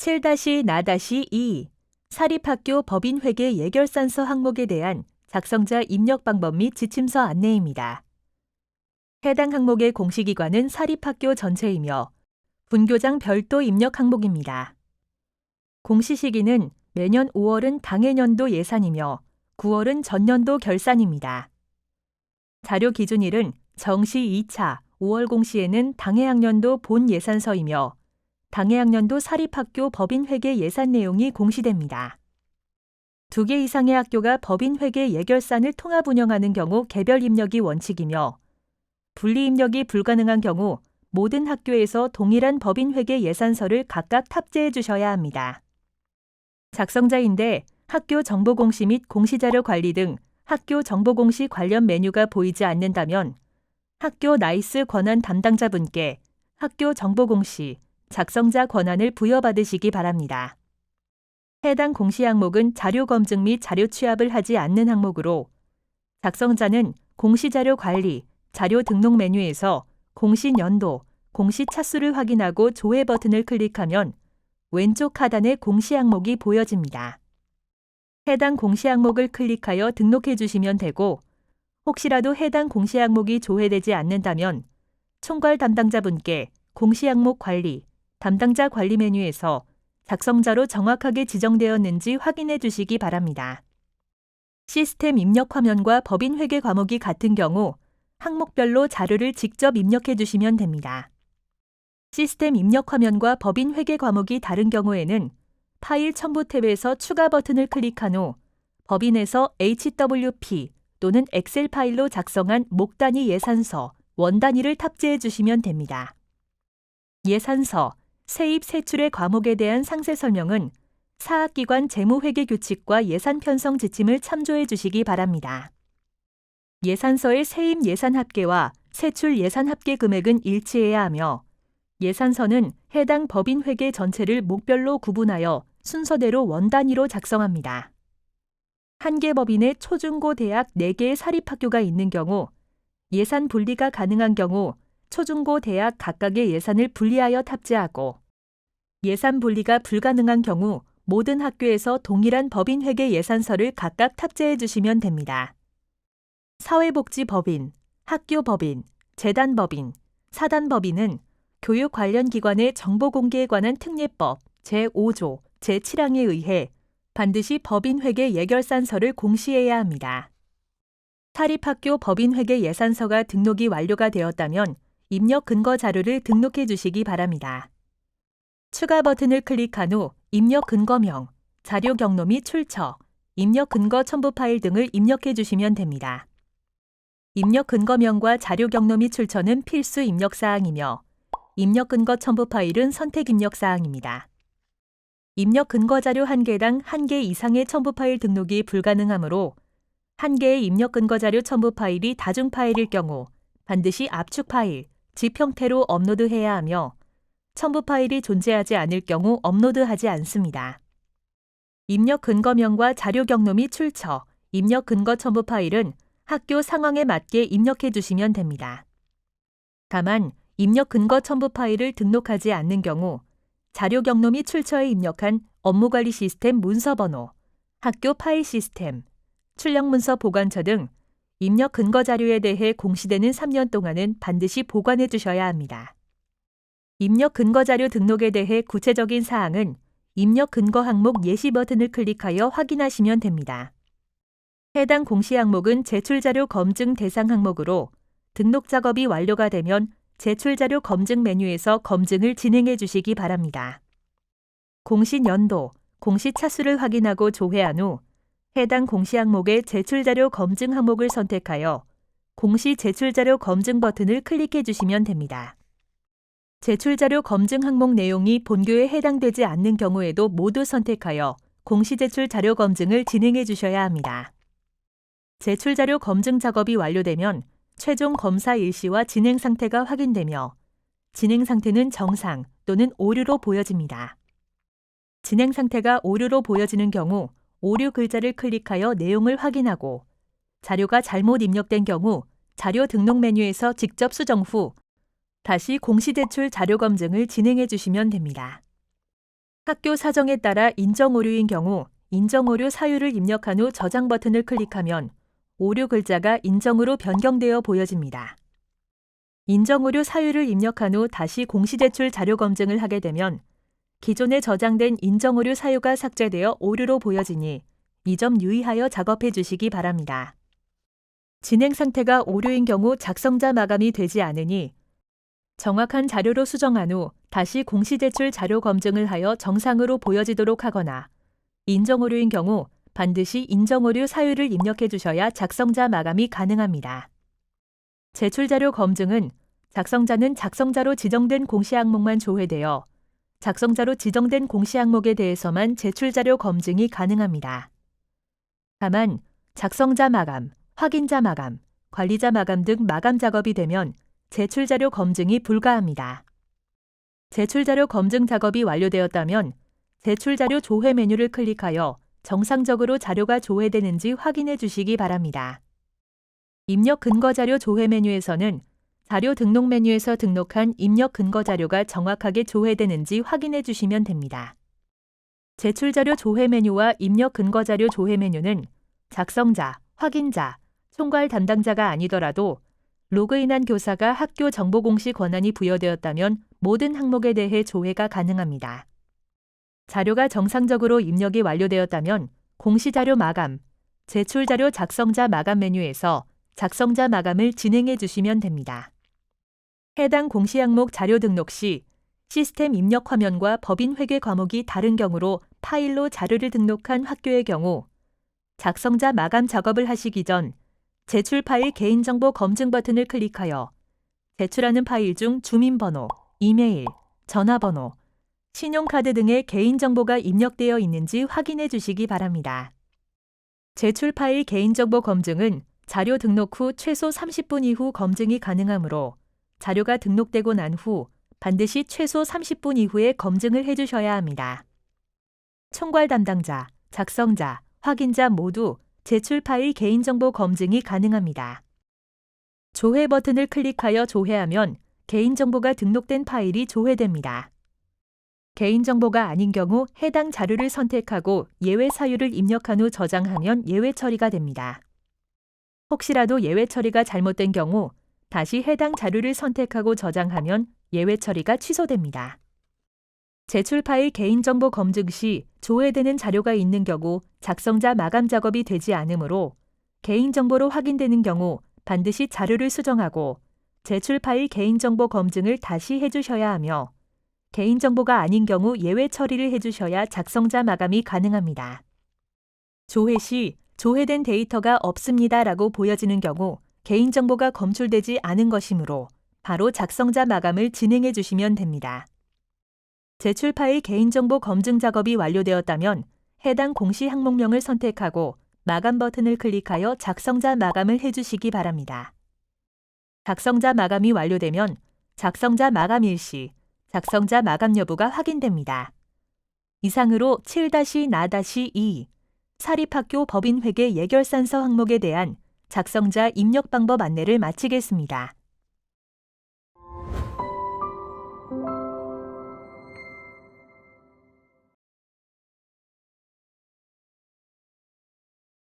7-나-2 사립학교 법인회계 예결산서 항목에 대한 작성자 입력 방법 및 지침서 안내입니다. 해당 항목의 공시기관은 사립학교 전체이며 분교장 별도 입력 항목입니다. 공시 시기는 매년 5월은 당해년도 예산이며 9월은 전년도 결산입니다. 자료 기준일은 정시 2차 5월 공시에는 당해학년도 본 예산서이며 당해학년도 사립학교 법인회계 예산 내용이 공시됩니다. 2개 이상의 학교가 법인회계 예결산을 통합 운영하는 경우 개별 입력이 원칙이며 분리 입력이 불가능한 경우 모든 학교에서 동일한 법인회계 예산서를 각각 탑재해 주셔야 합니다. 작성자인데 학교 정보공시 및 공시자료 관리 등 학교 정보공시 관련 메뉴가 보이지 않는다면 학교 나이스 권한 담당자분께 학교 정보공시 작성자 권한을 부여받으시기 바랍니다. 해당 공시 항목은 자료 검증 및 자료 취합을 하지 않는 항목으로 작성자는 공시자료 관리, 자료 등록 메뉴에서 공시 연도, 공시 차수를 확인하고 조회 버튼을 클릭하면 왼쪽 하단에 공시 항목이 보여집니다. 해당 공시 항목을 클릭하여 등록해 주시면 되고 혹시라도 해당 공시 항목이 조회되지 않는다면 총괄 담당자분께 공시 항목 관리, 담당자 관리 메뉴에서 작성자로 정확하게 지정되었는지 확인해 주시기 바랍니다. 시스템 입력 화면과 법인 회계 과목이 같은 경우 항목별로 자료를 직접 입력해 주시면 됩니다. 시스템 입력 화면과 법인 회계 과목이 다른 경우에는 파일 첨부 탭에서 추가 버튼을 클릭한 후 법인에서 HWP 또는 엑셀 파일로 작성한 목단위 예산서, 원단위를 탑재해 주시면 됩니다. 예산서, 세입 세출의 과목에 대한 상세 설명은 사학기관 재무회계규칙과 예산 편성 지침을 참조해 주시기 바랍니다. 예산서의 세입 예산 합계와 세출 예산 합계 금액은 일치해야 하며 예산서는 해당 법인 회계 전체를 목별로 구분하여 순서대로 원단위로 작성합니다. 한 개 법인에 초중고 대학 4개의 사립학교가 있는 경우 예산 분리가 가능한 경우 초중고 대학 각각의 예산을 분리하여 탑재하고 예산 분리가 불가능한 경우 모든 학교에서 동일한 법인회계 예산서를 각각 탑재해 주시면 됩니다. 사회복지법인, 학교법인, 재단법인, 사단법인은 교육 관련 기관의 정보공개에 관한 특례법 제5조, 제7항에 의해 반드시 법인회계 예결산서를 공시해야 합니다. 사립학교 법인회계 예산서가 등록이 완료가 되었다면 입력 근거 자료를 등록해 주시기 바랍니다. 추가 버튼을 클릭한 후 입력 근거명, 자료 경로 및 출처, 입력 근거 첨부 파일 등을 입력해 주시면 됩니다. 입력 근거명과 자료 경로 및 출처는 필수 입력 사항이며 입력 근거 첨부 파일은 선택 입력 사항입니다. 입력 근거 자료 1개당 1개 이상의 첨부 파일 등록이 불가능하므로 1개의 입력 근거 자료 첨부 파일이 다중 파일일 경우 반드시 압축 파일, zip 형태로 업로드해야 하며 첨부 파일이 존재하지 않을 경우 업로드하지 않습니다. 입력 근거명과 자료 경로 및 출처, 입력 근거 첨부 파일은 학교 상황에 맞게 입력해 주시면 됩니다. 다만 입력 근거 첨부 파일을 등록하지 않는 경우 자료 경로 및 출처에 입력한 업무관리 시스템 문서번호, 학교 파일 시스템, 출력문서 보관처 등 입력 근거 자료에 대해 공시되는 3년 동안은 반드시 보관해 주셔야 합니다. 입력 근거 자료 등록에 대해 구체적인 사항은 입력 근거 항목 예시 버튼을 클릭하여 확인하시면 됩니다. 해당 공시 항목은 제출자료 검증 대상 항목으로 등록 작업이 완료가 되면 제출자료 검증 메뉴에서 검증을 진행해 주시기 바랍니다. 공시 연도, 공시 차수를 확인하고 조회한 후 해당 공시 항목의 제출자료 검증 항목을 선택하여 공시 제출자료 검증 버튼을 클릭해 주시면 됩니다. 제출자료 검증 항목 내용이 본교에 해당되지 않는 경우에도 모두 선택하여 공시제출 자료 검증을 진행해 주셔야 합니다. 제출자료 검증 작업이 완료되면 최종 검사 일시와 진행 상태가 확인되며 진행 상태는 정상 또는 오류로 보여집니다. 진행 상태가 오류로 보여지는 경우 오류 글자를 클릭하여 내용을 확인하고 자료가 잘못 입력된 경우 자료 등록 메뉴에서 직접 수정 후 다시 공시제출 자료 검증을 진행해 주시면 됩니다. 학교 사정에 따라 인정 오류인 경우 인정 오류 사유를 입력한 후 저장 버튼을 클릭하면 오류 글자가 인정으로 변경되어 보여집니다. 인정 오류 사유를 입력한 후 다시 공시 제출 자료 검증을 하게 되면 기존에 저장된 인정 오류 사유가 삭제되어 오류로 보여지니 이 점 유의하여 작업해 주시기 바랍니다. 진행 상태가 오류인 경우 작성자 마감이 되지 않으니 정확한 자료로 수정한 후 다시 공시 제출 자료 검증을 하여 정상으로 보여지도록 하거나 인정 오류인 경우 반드시 인정 오류 사유를 입력해 주셔야 작성자 마감이 가능합니다. 제출 자료 검증은 작성자는 작성자로 지정된 공시 항목만 조회되어 작성자로 지정된 공시 항목에 대해서만 제출 자료 검증이 가능합니다. 다만 작성자 마감, 확인자 마감, 관리자 마감 등 마감 작업이 되면 제출 자료 검증이 불가합니다. 제출 자료 검증 작업이 완료되었다면 제출 자료 조회 메뉴를 클릭하여 정상적으로 자료가 조회되는지 확인해 주시기 바랍니다. 입력 근거 자료 조회 메뉴에서는 자료 등록 메뉴에서 등록한 입력 근거 자료가 정확하게 조회되는지 확인해 주시면 됩니다. 제출 자료 조회 메뉴와 입력 근거 자료 조회 메뉴는 작성자, 확인자, 총괄 담당자가 아니더라도 로그인한 교사가 학교 정보 공시 권한이 부여되었다면 모든 항목에 대해 조회가 가능합니다. 자료가 정상적으로 입력이 완료되었다면 공시 자료 마감, 제출 자료 작성자 마감 메뉴에서 작성자 마감을 진행해 주시면 됩니다. 해당 공시 항목 자료 등록 시 시스템 입력 화면과 법인 회계 과목이 다른 경우로 파일로 자료를 등록한 학교의 경우 작성자 마감 작업을 하시기 전 제출 파일 개인정보 검증 버튼을 클릭하여 제출하는 파일 중 주민번호, 이메일, 전화번호, 신용카드 등의 개인정보가 입력되어 있는지 확인해 주시기 바랍니다. 제출 파일 개인정보 검증은 자료 등록 후 최소 30분 이후 검증이 가능하므로 자료가 등록되고 난 후 반드시 최소 30분 이후에 검증을 해주셔야 합니다. 총괄 담당자, 작성자, 확인자 모두 제출 파일 개인정보 검증이 가능합니다. 조회 버튼을 클릭하여 조회하면 개인정보가 등록된 파일이 조회됩니다. 개인정보가 아닌 경우 해당 자료를 선택하고 예외 사유를 입력한 후 저장하면 예외 처리가 됩니다. 혹시라도 예외 처리가 잘못된 경우 다시 해당 자료를 선택하고 저장하면 예외 처리가 취소됩니다. 제출 파일 개인정보 검증 시 조회되는 자료가 있는 경우 작성자 마감 작업이 되지 않으므로 개인정보로 확인되는 경우 반드시 자료를 수정하고 제출 파일 개인정보 검증을 다시 해주셔야 하며 개인정보가 아닌 경우 예외 처리를 해주셔야 작성자 마감이 가능합니다. 조회 시 조회된 데이터가 없습니다라고 보여지는 경우 개인정보가 검출되지 않은 것이므로 바로 작성자 마감을 진행해 주시면 됩니다. 제출 파일 개인정보 검증 작업이 완료되었다면 해당 공시 항목명을 선택하고 마감 버튼을 클릭하여 작성자 마감을 해주시기 바랍니다. 작성자 마감이 완료되면 작성자 마감 일시, 작성자 마감 여부가 확인됩니다. 이상으로 7-나-2 사립학교 법인회계 예결산서 항목에 대한 작성자 입력 방법 안내를 마치겠습니다.